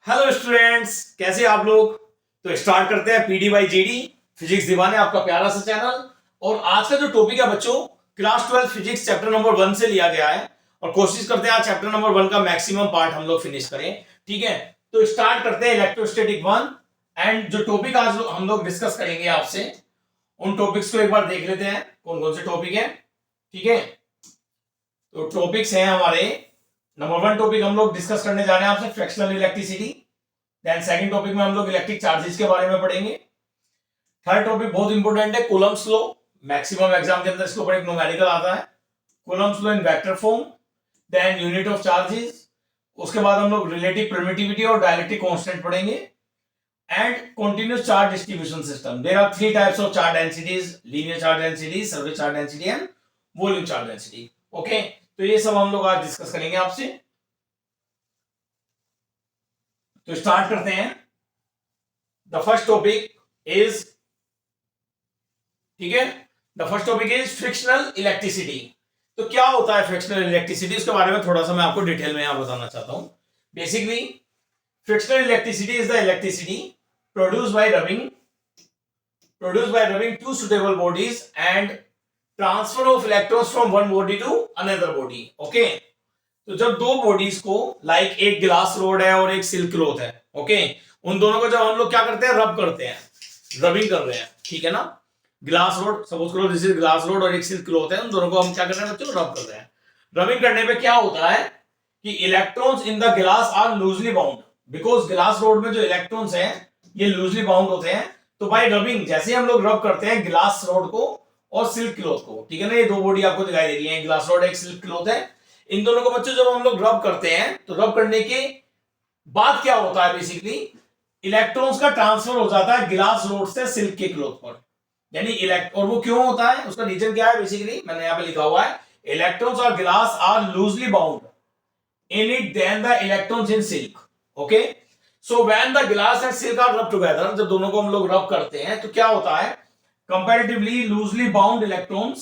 Hello students, कैसे आप लोग। तो स्टार्ट करते हैं पीडी बाई जीडी फिजिक्स दीवाने, आपका प्यारा सा चैनल। और आज का जो टॉपिक है बच्चों, क्लास 12 फिजिक्स चैप्टर नंबर 1 से लिया गया है। और कोशिश करते हैं आज चैप्टर नंबर 1 का मैक्सिमम पार्ट हम लोग फिनिश करें। ठीक है, तो स्टार्ट करते हैं इलेक्ट्रोस्टैटिक 1। एंड जो टॉपिक आज हम लोग डिस्कस करेंगे आपसे, उन टॉपिक्स को एक बार देख लेते हैं कौन कौन से टॉपिक है। ठीक है, तो टॉपिक्स हैं हमारे। नंबर 1 टॉपिक हम लोग डिस्कस करने जा रहे हैं आपसे fractional electricity. Then second topic में हम लोग इलेक्ट्रिक चार्जेस के बारे में पढ़ेंगे। थर्ड टॉपिक बहुत इंपॉर्टेंट है, कूलम्ब्स लॉ। मैक्सिमम एग्जाम के अंदर इसके ऊपर एक न्यूमेरिकल आता है, Coulomb's law in vector form. Then unit of charges. उसके बाद हम लोग रिलेटिव परमिटिविटी और डायलेक्ट्रिक कांस्टेंट पढ़ेंगे। And continuous charge distribution system. There are 3 types of charge densities, linear charge density, surface charge density and volume charge density. Okay, तो ये सब हम लोग आज डिस्कस करेंगे आपसे। तो स्टार्ट करते हैं। द फर्स्ट टॉपिक इज, ठीक है, the first topic is frictional electricity. तो क्या होता है फ्रिक्शनल इलेक्ट्रिसिटी, उसके बारे में थोड़ा सा मैं आपको डिटेल में यहां बताना चाहता हूं। Basically frictional electricity is the electricity produced by rubbing two suitable bodies and transfer of electrons from one body to another body. Okay, तो जब दो बॉडीज को, लाइक एक ग्लास रोड है और एक सिल्क क्लॉथ है, ओके, उन दोनों को जब हम लोग क्या करते हैं, रब करते हैं, रबिंग कर रहे हैं, ठीक है ना। ग्लास रोड, सपोज करो दिस इज ग्लास रोड और एक सिल्क क्लॉथ है, उन दोनों को हम क्या कर रहे हैं बच्चों, रब कर रहे हैं। रबिंग करने पे क्या होता है कि electrons in the glass are loosely bound, because glass rod में जो इलेक्ट्रॉन्स हैं ये लूजली बाउंड होते हैं। तो बाय रबिंग, जैसे हम लोग रब करते हैं ग्लास रोड को और सिल्क क्लॉथ को, ठीक है ना, ये दो बॉडी आपको दिखाई दे रही है, ग्लास रोड एक सिल्क क्लॉथ है। इन दोनों को बच्चों जब हम लोग रब करते हैं तो रब करने के बाद क्या होता है, बेसिकली इलेक्ट्रॉन्स का ट्रांसफर हो जाता है ग्लास रोड से सिल्क के क्लॉथ पर, यानी और वो क्यों होता है, उसका रीजन क्या है, बेसिकली मैंने यहां पे लिखा हुआ है, इलेक्ट्रॉन्स और glass are loosely bound in it than the electrons in silk. Okay, so when the glass and silk are rubbed together, जब दोनों को हम लोग रब करते हैं तो क्या होता है, comparatively loosely bound electrons,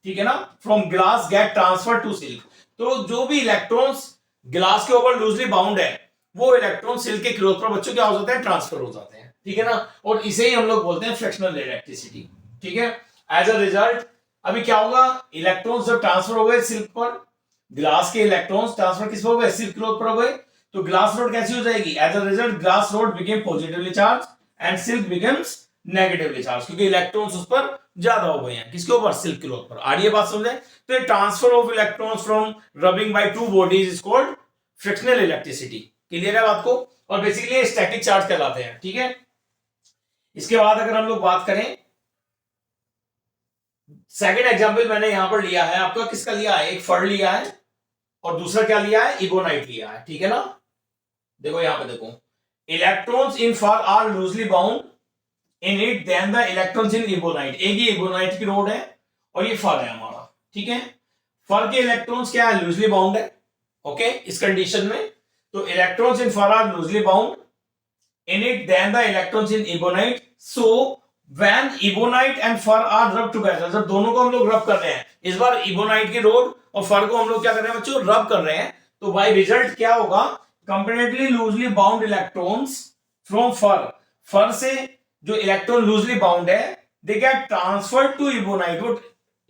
ठीक है ना, from glass get transferred to silk। तो जो भी इलेक्ट्रॉन्स ग्लास के ऊपर लूजली बाउंड है, वो इलेक्ट्रॉन सिल्क के क्लॉथ पर बच्चों क्या हो जाते हैं, ट्रांसफर हो जाते हैं, ठीक है ना। और इसे ही हम लोग बोलते हैं फ्रैक्शनल इलेक्ट्रिसिटी, ठीक है। एज अ रिजल्ट अभी क्या होगा, इलेक्ट्रॉन्स जब ट्रांसफर हो गए सिल्क पर, ग्लास के इलेक्ट्रॉन्स ट्रांसफर किस पर हो गए, सिल्क क्लॉथ पर हो गए, तो ग्लास रोड कैसी हो जाएगी, as a result glass rod became positively charge and silk becomes negatively charge, क्योंकि इलेक्ट्रॉन्स उस पर ज्यादा हो गए हैं, किसके ऊपर, सिल्क क्लॉथ पर। आ रही है बात समझे। तो ये transfer of electrons from rubbing by two bodies is called frictional electricity. Clear है बात को। और बेसिकली स्टैटिक चार्ज कहलाते हैं, ठीक है। इसके बाद अगर हम लोग बात करें, सेकंड एग्जांपल मैंने यहां पर लिया है आपका, किसका लिया है, एक फर लिया है और दूसरा क्या लिया है, इबोनाइट लिया है, ठीक है ना। देखो यहां पे देखो, electrons in fur are loosely bound in it than the electrons in ebonite. एक ही इबोनाइट की रोड है और ये फर है हमारा, ठीक है। फर के इलेक्ट्रॉन्स क्या है, लूजली बाउंड है, ओके, इस कंडीशन में। तो electrons in fur are loosely bound in it than the electrons in ebonite. So when ebonite and fur are rubbed together, जब दोनों को हम लोग रब कर रहे हैं, इस बार इबोनाइट की रोड और फर को हम लोग क्या कर रहे हैं बच्चों, रब कर रहे हैं, तो बाय रिजल्ट क्या होगा, comparatively loosely bound electrons from fur से जो इलेक्ट्रॉन लूजली बाउंड है, they get transferred to ebonite, वो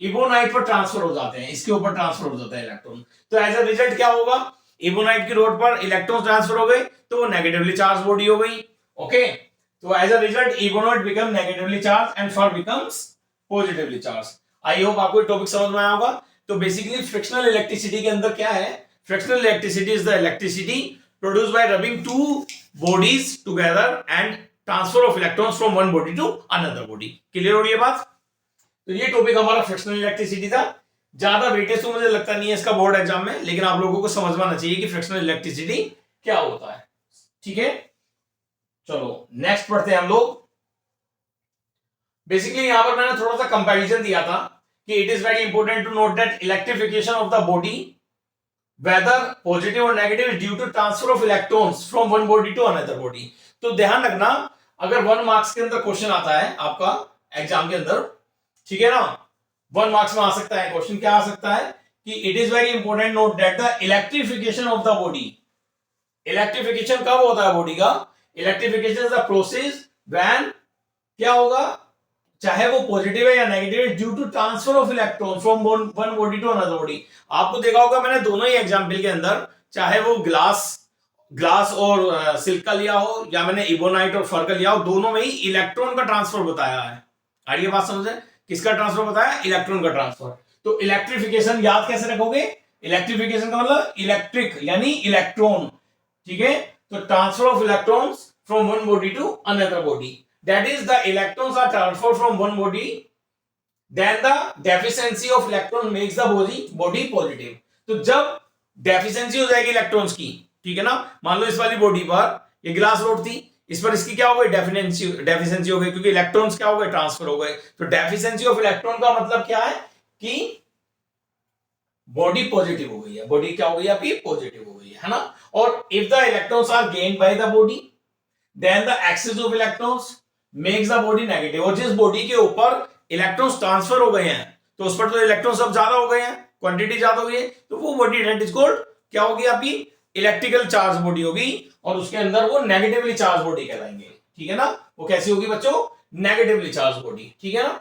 इबोनाइट पर ट्रांसफर हो जाते हैं, इसके ऊपर ट्रांसफर हो जाता है इलेक्ट्रॉन। तो एज अ रिजल्ट क्या होगा, इबोनाइट की रोड पर इलेक्ट्रॉन ट्रांसफर हो गए तो वो नेगेटिवली चार्ज बॉडी हो गई, okay. So as a result, ebonite become negatively charged and fur becomes positively charged. I hope आपको टॉपिक समझ में आया होगा। तो बेसिकली फ्रिक्शनल इलेक्ट्रिसिटी के अंदर क्या है, frictional electricity is the electricity produced by rubbing two bodies together and transfer of electrons from one body to another body. Clear हो रही है बात। तो ये टॉपिक हमारा फ्रिक्शनल इलेक्ट्रिसिटी था। ज्यादा वेटेज तो मुझे लगता नहीं है इसका बोर्ड एग्जाम में, लेकिन आप लोगों को समझ में आना चाहिए कि फ्रिक्शनल इलेक्ट्रिसिटी क्या होता है, ठीक है। चलो नेक्स्ट पढ़ते हैं हम लोग। बेसिकली यहां पर मैंने थोड़ा सा कंपैरिजन दिया था कि it is very important to note that electrification of the body whether positive और negative is due to transfer of electrons from one body to another body. तो ध्यान रखना, अगर 1 मार्क्स के अंदर क्वेश्चन आता है आपका एग्जाम के अंदर, ठीक है ना, 1 मार्क्स में आ सकता है क्वेश्चन, क्या आ सकता है कि it is very important note that the electrification of the body electrification कब होता है बॉडी का? Electrification is the process when क्या होगा, चाहे वो पॉजिटिव है या नेगेटिव है, due to transfer of electron from one body to another body. आपको देखा होगा मैंने दोनों ही एग्जांपल के अंदर, चाहे वो ग्लास ग्लास और सिल्क का लिया हो या मैंने इबोनाइट और फर का लिया हो, दोनों में ही इलेक्ट्रॉन का ट्रांसफर बताया है। आइए बात समझे, किसका ट्रांसफर बताया? इलेक्ट्रॉन का ट्रांसफर। तो इलेक्ट्रिफिकेशन याद कैसे रखोगे? इलेक्ट्रिफिकेशन का मतलब इलेक्ट्रिक यानी इलेक्ट्रॉन, ठीक है। तो transfer of electrons from one body to another body, that is the electrons are transfer from one body, then the deficiency of electron makes the body positive. तो जब डेफिशिएंसी हो जाएगी इलेक्ट्रॉन्स की, ठीक है ना, मान लो इस वाली बॉडी पर ये ग्लास रोड थी, इस पर इसकी क्या हो गई? डेफिशिएंसी हो गई, क्योंकि इलेक्ट्रॉन्स क्या हो गए? ट्रांसफर हो गए। तो डेफिशिएंसी ऑफ इलेक्ट्रॉन का मतलब क्या है कि बॉडी पॉजिटिव हो गई है, बॉडी क्या हो गई आपकी? पॉजिटिव हो गई है ना। और if the electrons are gained by the body, then the excess of electrons makes the body negative. और जिस बॉडी के ऊपर इलेक्ट्रॉन्स ट्रांसफर हो गए हैं, तो उस पर तो इलेक्ट्रॉन्स अब ज्यादा हो गए हैं, क्वांटिटी ज्यादा हो गई है, तो वो बॉडी दैट इज कॉल्ड क्या होगी? आपकी इलेक्ट्रिकल चार्ज बॉडी होगी, और उसके अंदर वो नेगेटिवली चार्ज बॉडी कहलाएंगे, ठीक है ना। वो कैसी होगी बच्चों? नेगेटिवली चार्ज बॉडी, ठीक है ना।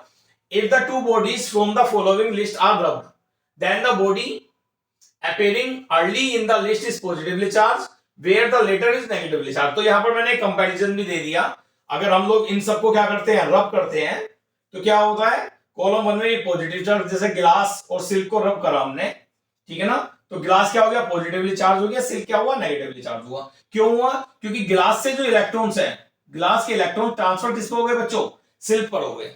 If the two bodies from the following list are rubbed, then the body appearing early in the list is positively charged where the later is negatively charged। तो यहां पर मैंने कंपैरिजन भी दे दिया। अगर हम लोग इन सबको क्या करते हैं? रब करते हैं, तो क्या होता है? कॉलम वन में पॉजिटिव चार्ज, जैसे ग्लास और सिल्क को रब करा हमने, ठीक है ना, तो ग्लास क्या हो गया? पॉजिटिवली चार्ज हो गया, सिल्क क्या हुआ? नेगेटिवली चार्ज हुआ। क्यों हुआ? क्योंकि ग्लास से जो इलेक्ट्रॉन्स है, ग्लास के इलेक्ट्रॉन ट्रांसफर किस पे हो गए बच्चों? सिल्क पर हो गए।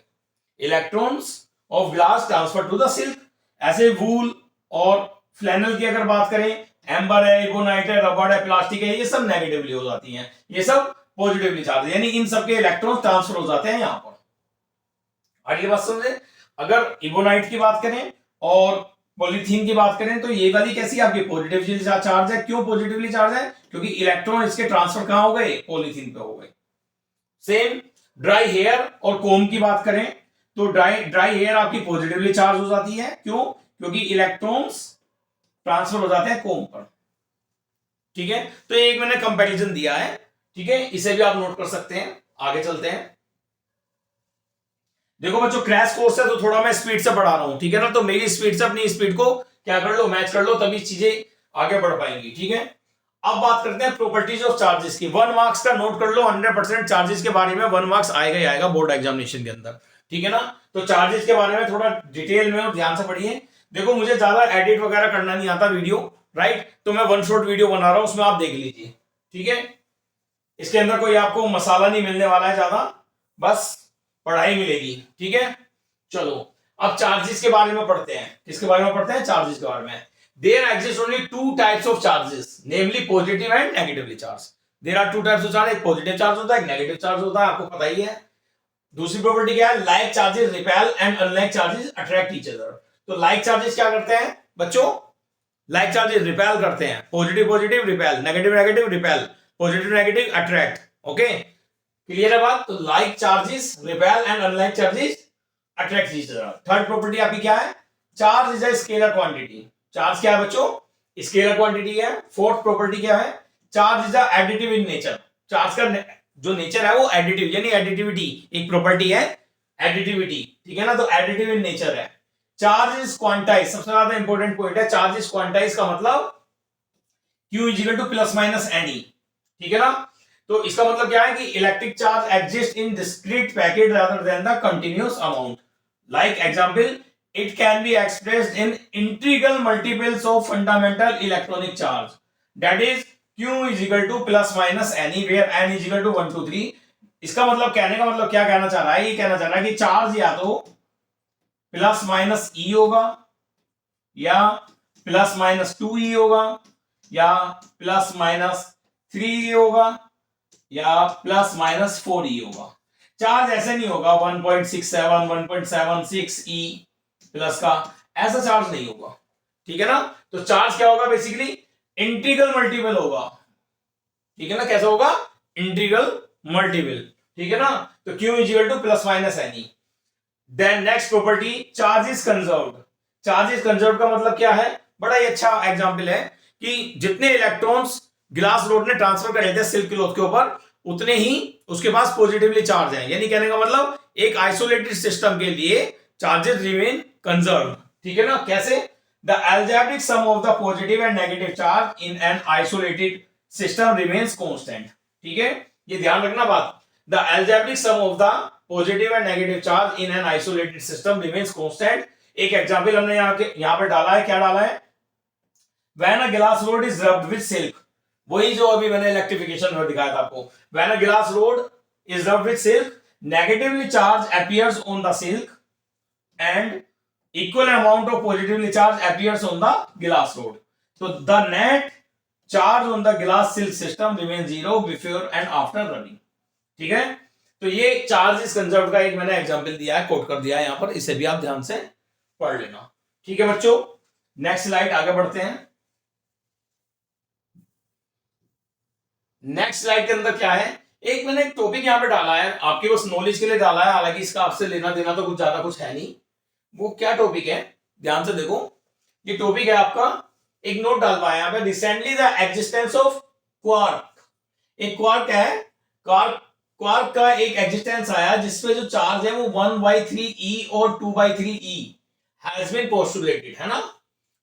Electrons of glass transfer to the silk. ऐसे वूल और फ्लैनल की अगर बात करें, एम्बर है, इबोनाइट है, रबड़ है, प्लास्टिक है, ये सब नेगेटिवली हो जाती हैं, ये सब पॉजिटिवली चार्ज, यानी इन सबके इलेक्ट्रॉन ट्रांसफर हो जाते हैं यहां पर। आगे बात समझे, अगर इबोनाइट की बात करें और पॉलीथीन की बात करें, तो ये वाली कैसी आपकी? पॉजिटिवली चार्ज है। क्यों पॉजिटिवली चार्ज है? क्योंकि इलेक्ट्रॉन इसके ट्रांसफर कहां हो गए? पॉलीथीन पे हो गए। सेम ड्राई हेयर और कोम की बात करें, तो ड्राई हेयर आपकी पॉजिटिवली चार्ज हो जाती है। क्यों? क्योंकि इलेक्ट्रॉन्स ट्रांसफर हो जाते हैं कोम पर, ठीक है। तो एक मैंने कंपैरिजन दिया है, ठीक है, इसे भी आप नोट कर सकते हैं। आगे चलते हैं। देखो बच्चों, क्रैश कोर्स है तो थोड़ा मैं स्पीड से पढ़ा रहा हूं, ठीक है ना, तो मेरी स्पीड से अपनी स्पीड को क्या कर लो? मैच कर लो, तभी चीजें आगे बढ़ पाएंगी, ठीक है। अब बात करते हैं प्रॉपर्टीज ऑफ चार्जेस की। 1 मार्क्स का नोट कर लो, 100% चार्जेस के बारे में 1 मार्क्स आएगा ही आएगा बोर्ड एग्जामिनेशन के अंदर, ठीक है ना। तो चार्जेस के बारे में थोड़ा डिटेल में और ध्यान से पढ़िए। देखो, मुझे ज्यादा एडिट वगैरह करना नहीं आता वीडियो, राइट, तो मैं वन शॉट वीडियो बना रहा हूं, उसमें आप देख लीजिए, ठीक है। इसके अंदर कोई आपको मसाला नहीं मिलने वाला है ज्यादा, बस पढ़ाई मिलेगी, ठीक है। चलो अब चार्जेस के बारे में पढ़ते हैं। किसके बारे में पढ़ते हैं? चार्जेस के बारे में। There exist only two types of charges, namely positive and negatively charged. There are two types of charge, एक पॉजिटिव चार्ज होता है, एक नेगेटिव चार्ज होता है, आपको पता ही है। दूसरी प्रॉपर्टी क्या है? Like charges repel and unlike charges attract each other. तो लाइक चार्जेस क्या करते हैं बच्चों? लाइक चार्जेस रिपेल करते हैं, positive positive repel, negative negative repel, positive negative attract. Okay, clear है बात? तो like charges repel and unlike charges attract each other. Third property आपकी क्या है? Charge is a scalar quantity. Charge क्या है बच्चों? स्केलर क्वांटिटी है। फोर्थ प्रॉपर्टी क्या है? Charge is a additive in nature. Charge का जो नेचर है वो एडिटिव, यानी एडिटिविटी एक प्रॉपर्टी है, एडिटिविटी, ठीक है ना, तो एडिटिव इन नेचर है। चार्ज इज क्वांटाइज, सबसे ज्यादा इंपॉर्टेंट पॉइंट है, चार्ज इज क्वांटाइज का मतलब Q is equal to plus minus any, ठीक है ना। तो इसका मतलब क्या है कि electric charge exist in discrete packet rather than the continuous amount. Like example, it can be expressed in integral multiples of fundamental electronic charge, that is Q is equal to plus minus any where n is equal to 1 2 3। इसका मतलब, कहने का मतलब क्या कहना चाह रहा है? ये कहना चाह रहा है कि चार्ज या तो प्लस माइनस ई होगा, या प्लस माइनस 2e होगा, या प्लस माइनस 3e होगा, या प्लस माइनस 4e होगा। चार्ज ऐसे नहीं होगा 1.67 1.76e प्लस का, ऐसा चार्ज नहीं होगा, ठीक है ना। तो चार्ज क्या होगा? बेसिकली इंटीग्रल मल्टीपल होगा, ठीक है ना। कैसा होगा? इंटीग्रल मल्टीपल, ठीक है ना। तो Q is equal to plus minus n e. Then next property, charge is conserved. Charge is conserved का मतलब क्या है? बड़ा ही अच्छा एग्जांपल है कि जितने इलेक्ट्रॉन्स ग्लास रोड ने ट्रांसफर कर दिया सिल्क क्लॉथ के ऊपर, उतने ही उसके पास पॉजिटिवली चार्ज है। यानी कहने का मतलब एक आइसोलेटेड सिस्टम के लिए चार्जेस रिमेन कंजर्व। ठीक है ना? कैसे? The algebraic sum of the positive and negative charge in an isolated system remains constant। ठीक है, ये ध्यान रखना बात। The algebraic sum of the positive and negative charge in an isolated system remains constant। एक एग्जाम्पल हमने यहां पर डाला है, क्या डाला है? When a glass rod is rubbed with silk, वही जो अभी मैंने इलेक्ट्रिफिकेशन में दिखाया था आपको। When a glass rod is rubbed with silk, negatively charged appears on the silk and equal amount of positively charged appears on the glass rod. So the net charge on the glass silk system remains zero before and after rubbing। ठीक है, तो ये charge is conserve का एक मैंने example दिया है, coat कर दिया है यहां पर, इसे भी आप ध्यान से पढ़ लेना। ठीक है बच्चों, नेक्स्ट स्लाइड आगे बढ़ते हैं। नेक्स्ट स्लाइड के अंदर क्या है, एक मैंने एक टॉपिक यहां पे डाला है, आपके बस नॉलेज के लिए डाला है, हालांकि इसका आपसे लेना देना तो कुछ ज्यादा कुछ है नहीं। वो क्या टॉपिक है, ध्यान से देखो। ये टॉपिक है आपका, एक नोट डाल पाया यहां पे, recently the existence of quark. एक क्वार्क है, क्वार्क का एक एग्जिस्टेंस आया जिसपे जो चार्ज है वो 1/3e और 2/3e हैज बीन पोस्टुलेटेड, है ना?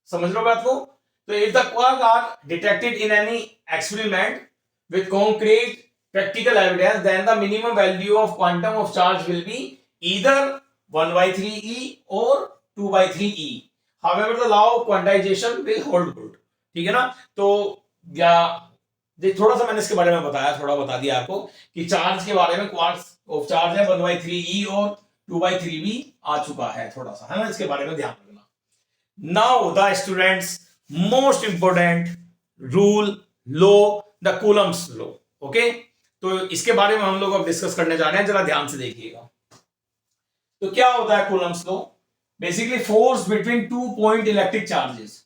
समझ लो बात को। तो if the quark are detected in any experiment with concrete practical evidence, then the minimum value of quantum of charge will be either 1/3e or 2/3e। However, the law of quantization will hold good। ठीक है ना? तो या थोड़ा सा मैंने इसके बारे में बताया, थोड़ा बता दिया आपको कि चार्ज के बारे में, क्वार्ट्स ऑफ चार्ज है 1/3e और 2/3b आ चुका है, थोड़ा सा, है ना? इसके बारे में ध्यान रखना। Now the students most important rule, low, the Coulomb's law. Okay, तो इसके बारे में हम लोग अब डिस्कस करने जा रहे हैं, जरा ध्यान से देखिएगा। तो क्या होता है Coulomb's law? Basically force between 2 point electric charges.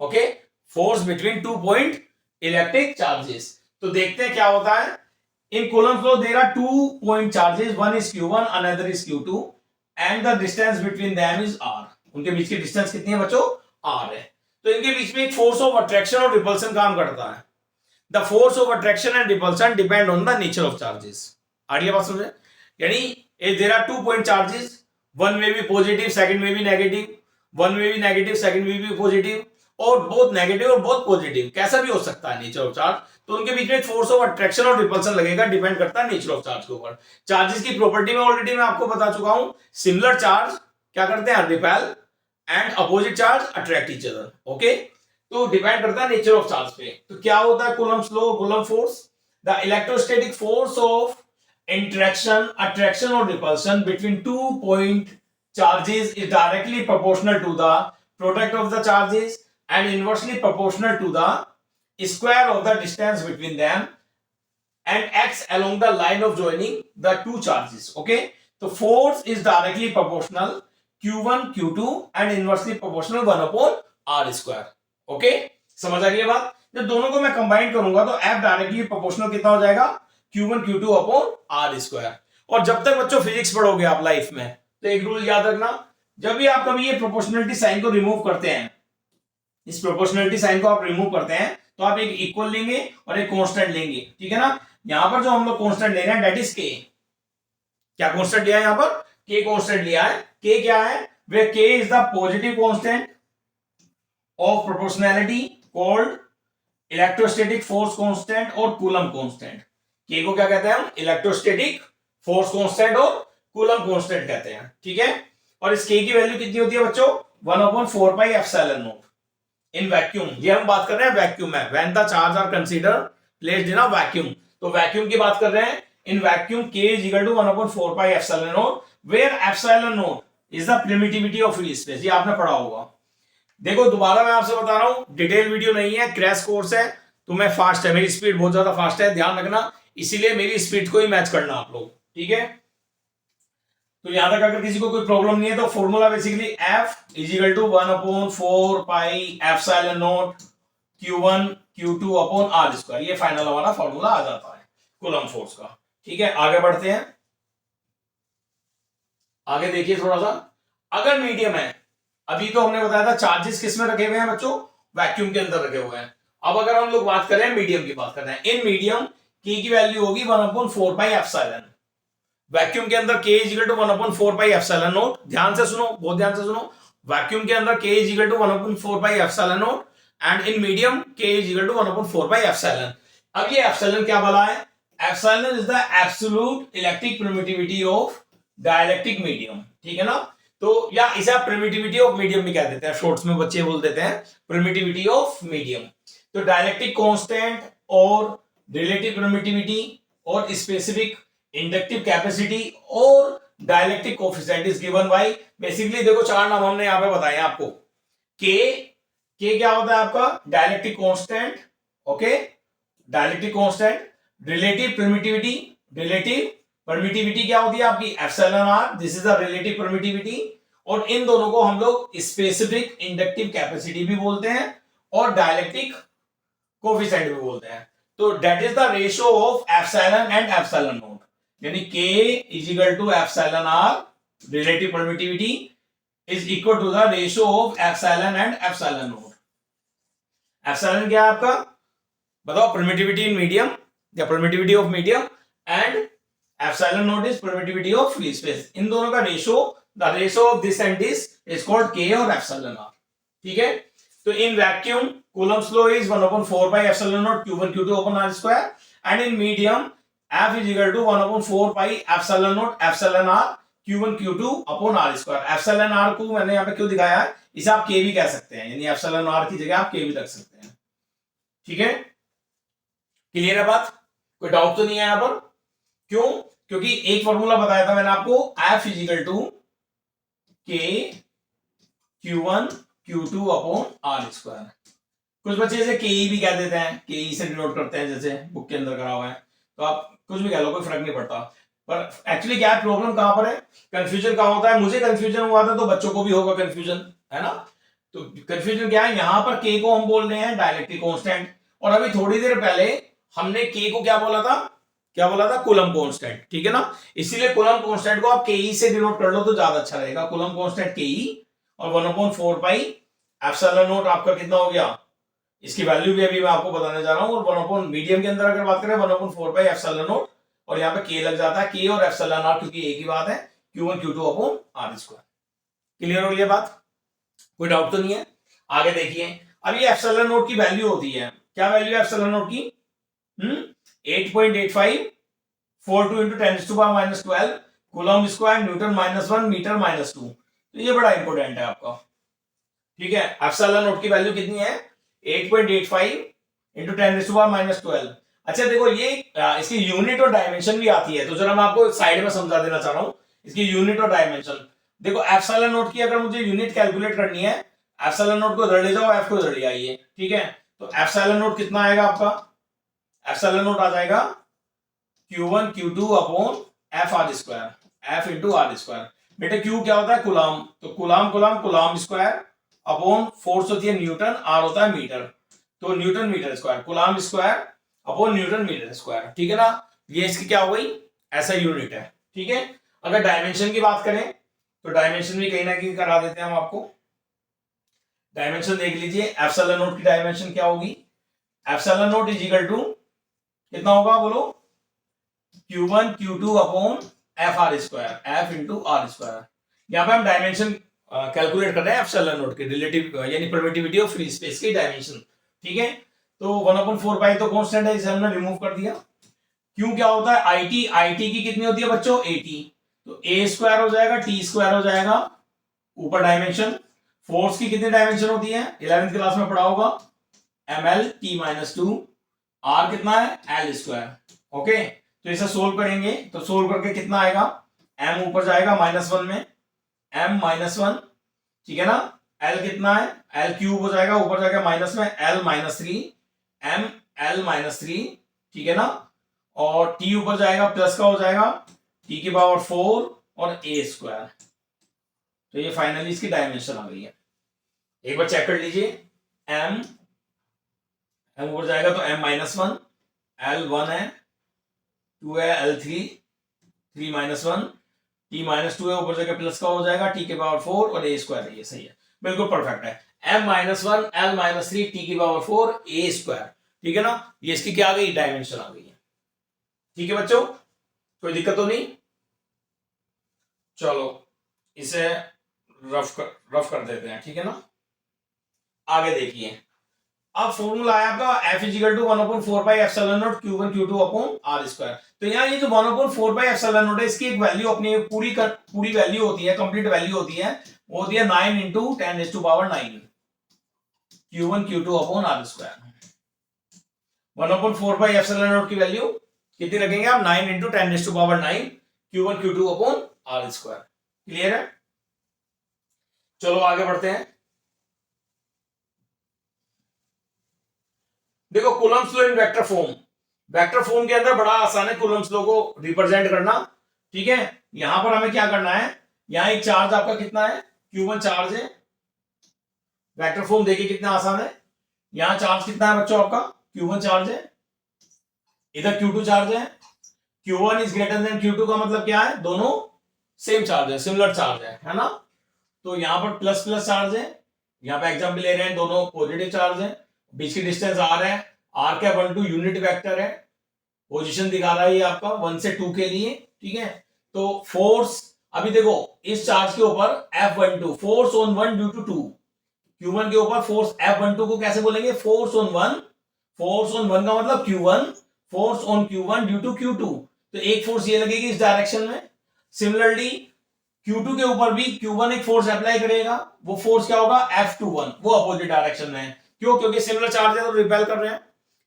Okay, force between 2 point electric charges. तो देखते हैं क्या होता है। In Coulomb's law there are 2 point charges, one is q1 another is q2 and the distance between them is r। उनके बीच की distance कितनी है बच्चों? r है। तो इनके बीच में एक फोर्स ऑफ अट्रैक्शन और रिपल्सन काम करता है। The force of attraction and repulsion depend on the nature of charges। आ रही है बात समझे? यानी if there are 2 point charges, one may be positive, second may be negative, one may be negative, second may be positive, और both negative और both positive, कैसा भी हो सकता है नेचर ऑफ चार्ज। तो उनके बीच में एक फोर्स ऑफ अट्रैक्शन और रिपल्सन लगेगा, डिपेंड करता है नेचर ऑफ चार्ज के ऊपर। चार्जेस की प्रॉपर्टी में ऑलरेडी मैं आपको बता चुका हूं, सिमिलर चार्ज क्या करते हैं? Repel, and opposite charge attract each other. Okay, तो डिपेंड करता है नेचर ऑफ चार्ज पे। तो क्या होता है Coulomb's law, Coulomb force? The electrostatic force of interaction, attraction और repulsion between 2 point charges is directly proportional to the product of the charges and inversely proportional to the square of the distance between them and acts along the line of joining the two charges। okay, so force is directly proportional q1 q2 and inversely proportional 1/r square। Okay, समझ आ गई बात? जब दोनों को मैं combine करूंगा तो F directly proportional कितना हो जाएगा? q1 q2 upon r square. और जब तक बच्चों फिजिक्स पढ़ोगे आप लाइफ में, तो एक रूल याद रखना, जब भी आप कभी ये प्रोपोर्शनलिटी साइन को रिमूव करते हैं, इस प्रोपोर्शनलिटी साइन को आप रिमूव करते हैं, तो आप एक इक्वल लेंगे और एक कांस्टेंट लेंगे। ठीक है ना? यहां पर जो हम लोग कांस्टेंट ले रहे हैं दैट इज k। क्या कांस्टेंट लिया है यहां पर? k कांस्टेंट लिया है। k क्या है? वे k is the positive constant of proportionality called electrostatic force constant और कूलम कांस्टेंट। k को क्या कहते हैं हम? इलेक्ट्रोस्टैटिक फोर्स कांस्टेंट और कूलम कांस्टेंट कहते हैं। ठीक है, और इस k की वैल्यू कितनी होती है बच्चों? 1/4 pi epsilon naught in vacuum. ये हम बात कर रहे हैं वैक्यूम में, when the charge are consider placed in a vacuum. तो वैक्यूम की बात कर रहे हैं। In vacuum k is equal to 1/4 pi epsilon naught, where epsilon naught is the permittivity of free space. ये आपने पढ़ा होगा। देखो दोबारा मैं आपसे बता रहा हूं, डिटेल वीडियो नहीं है, क्रैश कोर्स है, तो मैं फास्ट है, मेरी स्पीड बहुत ज्यादा फास्ट है, ध्यान रखना, इसीलिए मेरी स्पीड को ही मैच करना आप लोग। ठीक है, तो यहां तक अगर किसी को कोई प्रॉब्लम नहीं है तो formula basically F is equal to 1/4 pi epsilon naught q1 q2 upon r square. ये फाइनल वाला फॉर्मूला आ जाता है कूलम फोर्स का। ठीक है, आगे बढ़ते हैं। आगे देखिए थोड़ा सा, अगर मीडियम है, अभी तो हमने बताया था चार्जेस किस में रखे हुए हैं बच्चों? वैक्यूम के अंदर रखे हुए हैं। अब अगर हम लोग बात करें मीडियम की बात करते हैं, इन मीडियम के की वैल्यू होगी 1/4 पाई एप्सिलॉन। वैक्यूम के अंदर k is equal to 1/4 pi epsilon naught. ध्यान से सुनो, बहुत ध्यान से सुनो, वैक्यूम के अंदर k is equal to 1/4 pi epsilon naught and in medium k is equal to 1/4 pi epsilon. अब ये एप्सिलॉन क्या बोला है? Epsilon is the absolute electric permittivity of dielectric medium, ठीक है ना। तो या इसे आप परमिटिविटी ऑफ मीडियम भी कह देते हैं, शॉर्ट्स में बच्चे बोल देते हैं परमिटिविटी ऑफ मीडियम। तो डाइलेक्ट्रिक कांस्टेंट और रिलेटिव परमिटिविटी और स्पेसिफिक इंडक्टिव कैपेसिटी और dielectric coefficient is given by, basically देखो चार नाम हमने यहां पे बताए आपको। के क्या होता है आपका? Dielectric constant, okay, dielectric constant. Relative permittivity, relative permittivity क्या होती है आपकी? Epsilon R, this is the relative permittivity. और इन दोनों को हम लोग स्पेसिफिक इंडक्टिव कैपेसिटी भी बोलते हैं और डाइलेक्ट्रिक कोएफिशिएंट भी बोलते हैं। तो that is the ratio of epsilon and epsilon naught, यानी K is equal to epsilon R, relative permittivity is equal to the ratio of epsilon and epsilon naught. Epsilon क्या है आपका? बताओ, परमिटिविटी इन मीडियम या permittivity of medium, and epsilon naught is permittivity of free space. इन दोनों का ratio, the ratio of this and this is called K और epsilon R, ठीक है। तो in vacuum Coulomb's law is 1/4 pi epsilon naught Q1 Q2 upon R square, and in medium F is equal to 1/4 pi epsilon naught epsilon R Q1 Q2 upon R square। Epsilon R को मैंने यहाँ पे क्यों दिखाया है? इसे आप K भी कह सकते हैं, यानी एप्सिलॉन R की जगह आप K भी रख सकते हैं, ठीक है। क्लियर है बात? कोई डाउट तो नहीं है यहाँ पर? क्यों? क्योंकि एक फॉर्मूला बताया था मैंने आपको, F is equal to K Q1 Q2 upon R square। कुछ बच्चे इसे KE भी कह देते हैं, KE से डिनोट करते हैं, जैसे बुक के अंदर करा हुआ है, तो आप कुछ भी कह लो, कोई फर्क नहीं पड़ता। पर एक्चुअली क्या प्रॉब्लम कहां पर है, कंफ्यूजन कहां होता है? मुझे कंफ्यूजन हुआ था तो बच्चों को भी होगा कंफ्यूजन, है ना। तो कंफ्यूजन क्या है, यहां पर K को हम बोल रहे हैं डाइलेक्ट्रिक कांस्टेंट, और अभी थोड़ी देर पहले हमने K को क्या बोला था? क्या बोला था? कूलम कांस्टेंट, ठीक है ना। इसीलिए कूलम कांस्टेंट को आप KE से डिनोट कर लो तो ज्यादा अच्छा रहेगा। कूलम कांस्टेंट KE और 1/4 पाई एप्सिलॉन नॉट आपका कितना हो गया? इसकी वैल्यू भी अभी मैं आपको बताने जा रहा हूं। और 1/, मीडियम के अंदर अगर बात करें 1/4 पाई एप्सिलॉन नॉट, और यहाँ पे K लग जाता है, K और एप्सिलॉन आर क्योंकि एक ही बात है, Q1 Q2 upon R square. Clear हो गई बात? कोई डाउट तो नहीं है? आगे देखिए, अब ये एप्सिलॉन नॉट की वैल्यू होती है, क्या वैल्यू है एप्सिलॉन नॉट की? 8.8542 into 10⁻⁻12 coulomb square newton -1 metre -2। तो ये बड़ा इंपॉर्टेंट है आपका, ठीक है। एप्सिलॉन नॉट की वैल्यू कितनी है? 8.85 into 10⁻12। अच्छा देखो, ये इसकी यूनिट और डायमेंशन भी आती है, तो जरा मैं आपको साइड में समझा देना चाह रहा हूं इसकी यूनिट और डायमेंशन। देखो एप्सिलॉन नॉट की अगर मुझे यूनिट कैलकुलेट करनी है, एप्सिलॉन नॉट को इधर ले जाओ, F को इधर ले आइए, ठीक है। तो एप्सिलॉन नॉट कितना आएगा आपका? एप्सिलॉन नॉट आ जाएगा Q1 Q2 upon F R square, F into R square. बेटे Q क्या होता है? कूलम, तो कूलम स्क्वायर अपॉन फोर्स होती है न्यूटन, R होता है मीटर, तो newton metre square, coulomb square upon newton metre square, ठीक है ना। ये इसकी क्या हो गई? ऐसा यूनिट है, ठीक है। अगर डायमेंशन की बात करें तो डायमेंशन भी कहीं ना कहीं करा देते हैं हम आपको। डायमेंशन देख लीजिए, एप्सिलॉन नॉट की डायमेंशन क्या होगी? Epsilon naught is equal to कितना होगा बोलो? Q1 Q2 upon F R square, F into R square. यहाँ पे हम डायमेंशन कैलकुलेट कर रहे हैं एप्सिलॉन नॉट के, रिलेटिव यानी परमिटिविटी ऑफ फ्री स्पेस की डायमेंशन, ठीक है। तो 1/4 पाई तो कांस्टेंट है, इसे हमने रिमूव कर दिया। क्यों क्या होता है? IT की कितनी होती है बच्चों? 80, तो A स्क्वायर हो जाएगा, T स्क्वायर हो जाएगा, ऊपर डायमेंशन। फोर्स की कितनी डायमेंशन होती है? 11th क्लास में पढ़ा होगा, ml T-2, R कितना है? L square, okay. तो इसे सोल्व करेंगे तो सोल्व करके कितना आएगा? m ऊपर जाएगा -1 में, m -1, ठीक है ना। l कितना है? l क्यूब हो जाएगा, ऊपर जाएगा माइनस में, l -3, m l -3, ठीक है ना। और t ऊपर जाएगा, प्लस का हो जाएगा, t की पावर 4 और a स्क्वायर। तो ये फाइनली इसकी डायमेंशन आ गई है। एक बार चेक कर लीजिए, m ऊपर जाएगा तो m -1, l 1 है, 2 है, l 3 -1, t -2 है, ऊपर जगह प्लस का हो जाएगा, t के पावर 4 और a स्क्वायर है, ये सही है, बिल्कुल परफेक्ट है। m-1 l-3 t की पावर 4 a स्क्वायर, ठीक है ना। ये इसकी क्या आ गई, डायमेंशन आ गई है। ठीक है बच्चों, कोई दिक्कत तो नहीं। चलो इसे रफ कर देते हैं, ठीक है ना। आगे देखिए, अब फॉर्मूला है आपका f is equal to 1/4 q1 q2 upon r square. तो यहाँ ये जो 1/4 है, इसकी एक वैल्यू अपनी पूरी वैल्यू होती है, कंप्लीट वैल्यू होती है, वो होती है 9 into 10⁻⁹ q1 q2 upon r square. 1/4 की वैल्यू कितनी रखेंगे आप, 9 into 10⁻⁹ q1 q2 upon r square. Clear है। चलो आगे बढ़ते हैं। देखो Coulomb's law in vector form के अंदर बड़ा आसान है कूलम्ब्स लॉ को रिप्रेजेंट करना। ठीक है, यहां पर हमें क्या करना है, यहां एक चार्ज आपका कितना है, q1 चार्ज है। वेक्टर फॉर्म देखिए कितना आसान है। यहां चार्ज कितना है बच्चों आपका, q1 चार्ज है, इधर q2 चार्ज है। q1 is greater than q2 का मतलब क्या है, दोनों सेम चार्ज है, सिमिलर चार्ज है ना। तो यहां पर प्लस प्लस चार्ज है, यहां पे एग्जाम्पल ले रहे हैं, दोनों पॉजिटिव चार्ज है, बीच की डिस्टेंस r है, r क्या 1 2 यूनिट वेक्टर है, पोजीशन दिखा रहा है ये आपका 1 से 2 के लिए। ठीक है, तो फोर्स, अभी देखो इस चार्ज के ऊपर F12 force on 1 due to 2, Q1 के ऊपर फोर्स F12 को कैसे बोलेंगे, फोर्स ऑन 1, फोर्स ऑन 1 का मतलब Q1, force on Q1 due to Q2, तो एक फोर्स ये लगेगी इस डायरेक्शन में। सिमिलरली Q2 के ऊपर भी Q1 एक फोर्स अप्लाई करेगा, वो फोर्स क्या होगा, F21, वो अपोजिट डायरेक्शन में है। क्यों, क्योंकि सिमिलर चार्ज है तो रिपेल कर रहे हैं,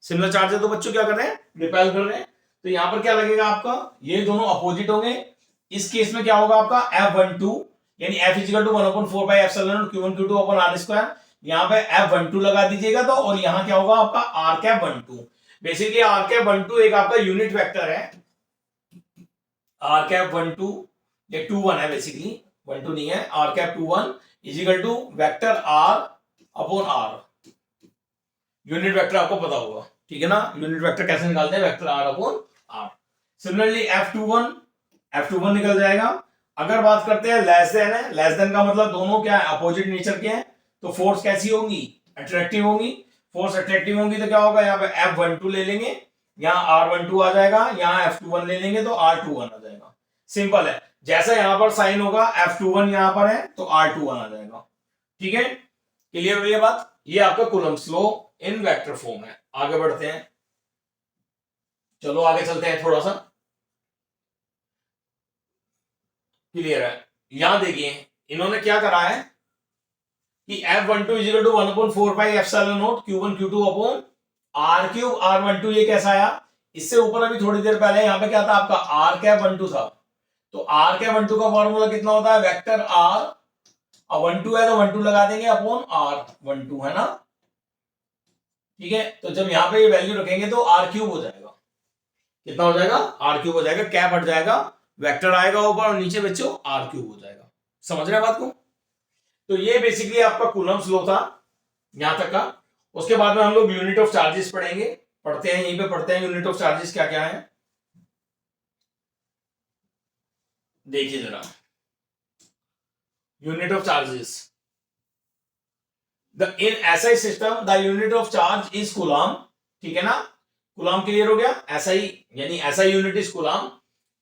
सिमिलर चार्ज है तो बच्चों क्या कर रहे हैं, रिपेल कर रहे हैं। तो यहां पर क्या लगेगा आपका, ये दोनों अपोजिट होंगे। इस केस में क्या होगा आपका F12, यानी F is equal to 1/4 q1 q2 upon r square. यहां पे F12 लगा दीजिएगा तो, और यहां क्या होगा आपका r cap 12। Basically r cap 12 एक आपका यूनिट वेक्टर है, r कैप 12 ये 21 है, बेसिकली 12 नहीं है, r cap 21 is equal to vector r upon r। Unit vector आपको पता होगा, ठीक है ना, यूनिट वेक्टर कैसे निकालते हैं, vector r upon r। Similarly F21 निकल जाएगा। अगर बात करते हैं लेस देन है, लेस देन का मतलब दोनों क्या है, अपोजिट नेचर के हैं, तो फोर्स कैसी होंगी, अट्रैक्टिव होंगी। फोर्स अट्रैक्टिव होंगी तो क्या होगा, यहाँ पे F12 ले लेंगे, यहाँ R12 आ जाएगा, यहाँ F21 ले लेंगे तो R21 आ जाएगा। सिंपल है, जैसा यहां पर साइन होगा F21 यहां पर है तो R21 आ जाएगा। ठीक है, क्लियर हुई ये बात। ये आपका Coulomb's law in vector form है। आगे बढ़ते हैं, चलो आगे चलते हैं थोड़ा सा, क्लियर है। यहां देखिए इन्होंने क्या करा है कि F12 is equal to 1/4 q1 q2 upon r³ r12, ये कैसा आया, इससे ऊपर अभी थोड़ी देर पहले यहां पे क्या था आपका r कैप 12 था, तो r कैप 12 का फॉर्मूला कितना होता है, वेक्टर r, अब 12 है तो 12 लगा देंगे अपॉन r12, है ना। ठीक है, तो जब यहां पे ये वैल्यू रखेंगे तो r³ हो जाएगा, कितना हो जाएगा, r³ हो जाएगा, कैप हट जाएगा, वेक्टर आएगा ऊपर और नीचे बच्चों r³ हो जाएगा। समझ रहे हैं बात को। तो ये बेसिकली आपका कूलम्ब्स लॉ था यहां तक का। उसके बाद में हम लोग यूनिट ऑफ चार्जेस पढ़ेंगे, पढ़ते हैं यहीं पे पढ़ते हैं यूनिट ऑफ चार्जेस क्या क्या है। देखिए जरा, unit of charges, in SI system the unit of charge is coulomb. ठीक है ना, कूलम क्लियर हो गया, एसआई यानी SI unit is coulomb.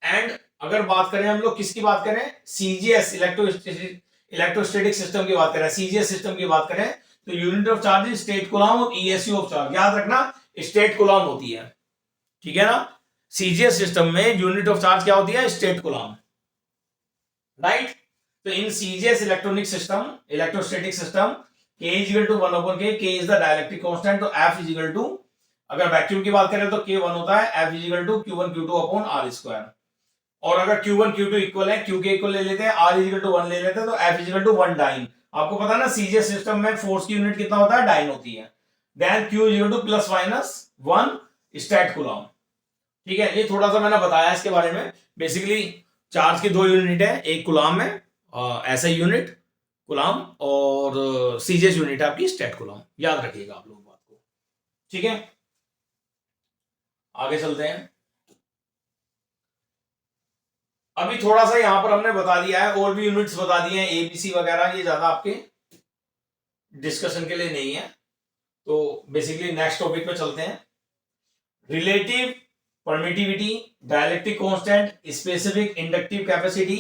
And अगर बात करें हम लोग किसकी बात करें, सीजीएस इलेक्ट्रोस्टैटिक सिस्टम की बात करें, सीजीएस सिस्टम की बात करें, तो unit of charge is state coulomb और ईएसयू ऑफ चार्ज, याद रखना स्टेट कूलम होती है। ठीक है ना, सीजीएस सिस्टम में यूनिट ऑफ चार्ज क्या होती है, स्टेट कूलम, राइट। तो इन CGS electronic system, electrostatic system, K is equal to 1/K, K is the dielectric constant, तो F इजिकल टू, अगर वैक्यूम की बात करें तो K 1 होता है, F is equal to Q1 Q2 upon R square. और अगर Q1 Q2 इक्वल है, Q के इक्वल ले लेते हैं, R इजिकल टू 1 ले लेते हैं, तो F इजिकल टू 1 डाइन। आपको पता है ना सीजीएस सिस्टम में फोर्स की यूनिट कितना होता है, डाइन होती है। Then Q is equal to plus minus 1 stat coulomb. ठीक है, ये थोड़ा सा मैंने बताया इसके बारे में। बेसिकली चार्ज की दो यूनिट है, एक कूलम है, ऐसा यूनिट कूलम, और सीजीएस यूनिट है आपकी स्टेट कूलम, याद रखिएगा आप लोग बात को। ठीक है, आगे चलते हैं। अभी थोड़ा सा यहां पर हमने बता दिया है, और भी यूनिट्स बता दिए हैं, एबीसी वगैरह, ये ज्यादा आपके डिस्कशन के लिए नहीं है। तो बेसिकली नेक्स्ट टॉपिक पे चलते हैं। Relative permittivity, dielectric constant, specific inductive capacity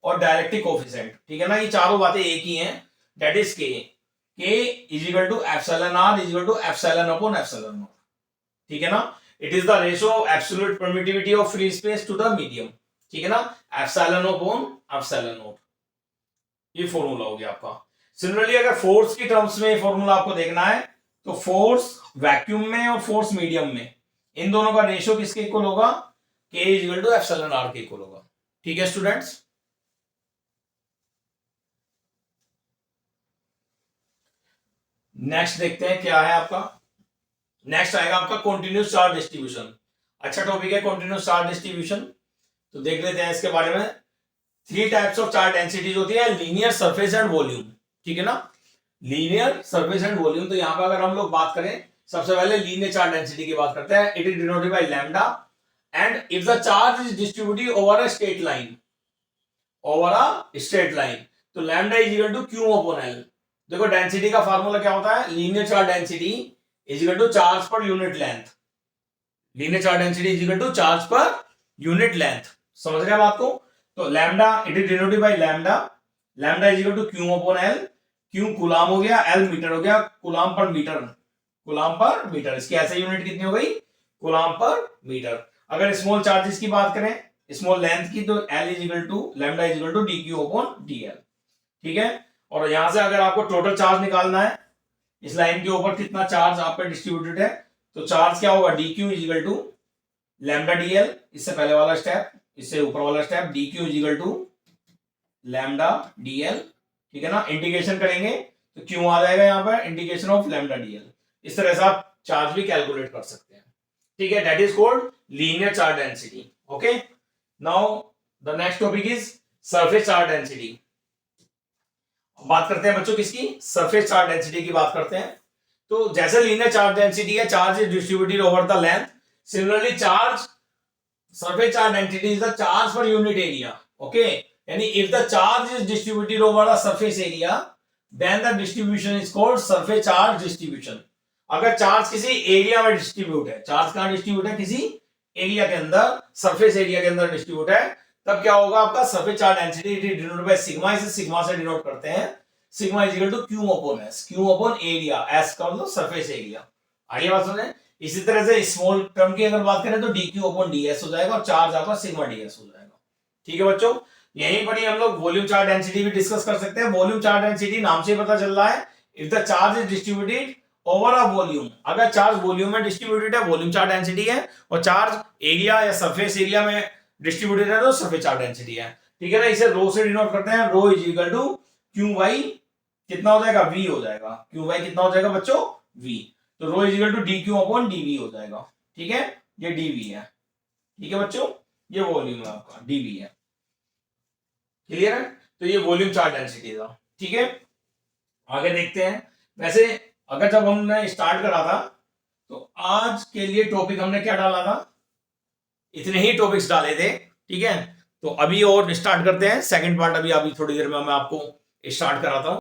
और डायलेक्ट्रिक कोफिशिएंट। ठीक है ना, ये चारों बातें एक ही हैं। That is K is equal to epsilon R is equal to epsilon upon epsilon naught. ठीक है ना, it is the ratio of absolute permittivity of free space to the medium. ठीक है ना, एप्सिलॉन अपॉन एप्सिलॉन नॉट, ये formula हो गया आपका। सिमिलरली अगर फोर्स की टर्म्स में फॉर्मूला आपको देखना है तो फोर्स वैक्यूम में और फोर्स मीडियम में, इन दोनों का रेशियो किसके इक्वल होगा? K is equal to epsilon R K equal होगा। ठीक है स्टूडेंट्स, नेक्स्ट देखते हैं क्या है आपका। नेक्स्ट आएगा आपका कॉन्टिन्यूस चार्ज डिस्ट्रीब्यूशन। अच्छा टॉपिक है कॉन्टिन्यूस चार्ज डिस्ट्रीब्यूशन, तो देख लेते हैं इसके बारे में। 3 टाइप्स ऑफ चार्ज डेंसिटीज होती है, लीनियर, सरफेस एंड वॉल्यूम। ठीक है ना, लीनियर, सरफेस एंड वॉल्यूम। तो यहां पर अगर हम लोग बात करें, सबसे पहले लीनियर चार्ज डेंसिटी की बात करते हैं। It is denoted by lambda and if the charge is distributed over a straight line, over a straight line, तो lambda is equal to Q upon L. देखो डेंसिटी का फार्मूला क्या होता है? Linear charge density is equal to charge per unit length. Linear charge density is equal to charge per unit length. समझ रहे हैं बात को? तो lambda it is denoted by lambda, lambda is equal to Q upon L. Q coulomb हो गया, L metre हो गया, कूलाम पर मीटर, कूलाम पर मीटर। इसकी ऐसे यूनिट कितनी हो गई? कूलाम पर मीटर। अगर स्मॉल चार्जेस की बात करें, स्मॉल लेंथ की, तो L is equal to lambda is equal to D Q upon D L. ठीक है, और यहां से अगर आपको टोटल चार्ज निकालना है, इस लाइन के ऊपर कितना चार्ज आप पे डिस्ट्रीब्यूटेड है, तो चार्ज क्या होगा? D Q is equal to lambda D L. इससे पहले वाला स्टेप, इससे ऊपर वाला step, D Q is equal to lambda D L. ठीक है ना, इंटीग्रेशन करेंगे तो क्यों आ जाएगा यहाँ पर? Integration of lambda D L. इस तरह से आप चार्ज भी कैलकुलेट कर सकते हैं। ठीक है, that is called linear charge density. Okay, now the next topic is surface charge density. बात करते हैं बच्चों किसकी? सरफेस चार्ज डेंसिटी की बात करते हैं। तो जैसे लीनियर चार्ज डेंसिटी है, charge is distributed over the length, similarly charge, surface charge density is the charge per unit area. Okay, यानी if the charge is distributed over the surface area then the distribution is called surface charge distribution. अगर charge किसी area में distribute है, charge कहां distribute है? किसी area के अंदर, सरफेस एरिया के अंदर डिस्ट्रीब्यूट है, तब क्या होगा आपका? Surface charge density denoted by sigma. इसे सिग्मा से डिनोट करते हैं। Sigma is equal to Q upon S, Q upon area, S का मतलब सरफेस एरिया। आगे बात सुने। इसी तरह से स्मॉल टर्म की अगर बात करें तो D Q upon D S हो जाएगा और चार्ज आपका सिग्मा डी एस हो जाएगा। ठीक है बच्चों, यहीं पर ही हम लोग वॉल्यूम चार्ज डेंसिटी भी डिस्कस कर सकते हैं। वॉल्यूम चार्ज डेंसिटी नाम से पता चल रहा है, if the charge is distributed over a volume. अगर चार्ज वॉल्यूम में डिस्ट्रीब्यूटेड है, वॉल्यूम चार्ज डेंसिटी है, और चार्ज एरिया या सरफेस एरिया में डिस्ट्रीब्यूटेड है तो सरफेस चार्ज डेंसिटी है। ठीक है ना, इसे रो से डिनोट करते हैं। Rho is equal to Q by कितना हो जाएगा? वी हो जाएगा। क्यू बाई कितना हो जाएगा बच्चों? वी। तो rho is equal to D Q upon D V हो जाएगा। ठीक है, ये डी वी है। ठीक है बच्चों, ये वॉल्यूम है आपका, डी वी है। क्लियर है? तो ये वॉल्यूम चार्ज डेंसिटी था। ठीक है, आगे देखते हैं। वैसे अगर जब हमने स्टार्ट करा था तो आज के लिए टॉपिक हमने क्या डाला था? इतने ही टॉपिक्स डाले थे। ठीक है, तो अभी और स्टार्ट करते हैं सेकंड पार्ट। अभी थोड़ी देर में मैं आपको स्टार्ट कराता हूं।